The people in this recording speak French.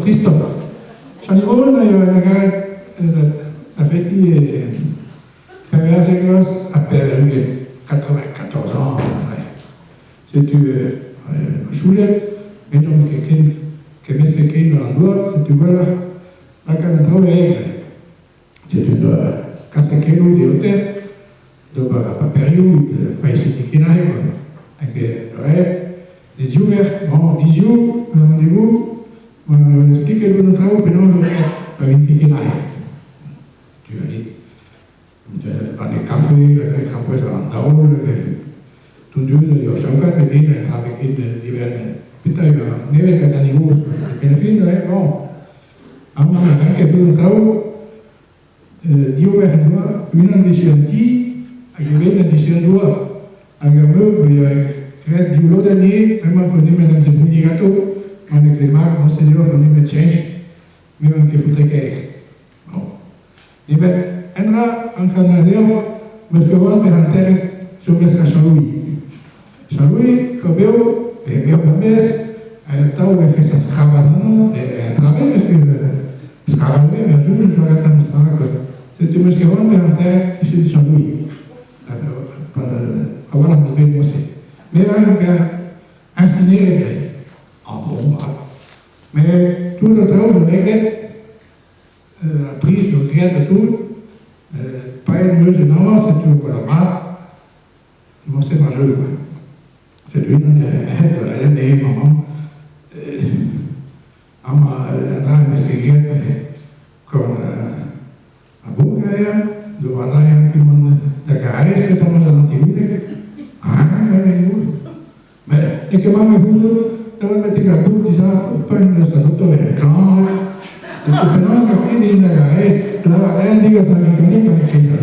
Christophe. Johnny Rowan, il y a un gars, la petite perverse grosse, après lui, 94 ans. C'est une choulette, mais j'en ai quelqu'un qui met ses clés dans l'endroit, c'est une voilà, la canne de travail. C'est une casse de kilos de hauteur, donc pas période, pas ici qui n'arrive, avec des yeux verts, bon, 10 jours, un rendez-vous, on explique que nous travaillons, puis non, pas 20 qui n'arrive. Tu vas dire, dans les cafés, les cafés dans la roue, tout le monde, il y a chacun qui vient avec divers. Putain, il y a neves que t'as niveau, et la fin, bon, à moi, quand il y a travail, Dio verdois, une ambitionti, avec une ambition doigt, avec un peu, il y a créé du lot d'année, même pour nous, mesdames et messieurs, des gâteaux, avec les marques, monseigneur, pour nous, médecins, même qui foutait quelque. Bon. Et bien, on a un Canadien, monsieur Juan, per la terre, sur le Saint-Louis. Saint-Louis, comme et bien, la messe, tant on a fait ça scravant, et à travers, parce que scravant, mais un jour, je vais attendre ça, c'est une monsieur Juan, per la terre, qui s'est Saint-Louis. Avant, on devait bosser. Mais là, on a incinéré, en bon, mais tout le temps, je regrette, pris sur le grade de tout, pas une mesure, non, c'est tout pour la main, bon, c'est pas jeu, c'est lui, elle est maman, à ma investiguer, comme à Bulgaria, devant l'air qui m'ont déclaré, que dans l'Antiquité, mais et que maman devo mettere a tutti, poi non è stato tutto bene, no? Se non capite in la dico sta mica perché il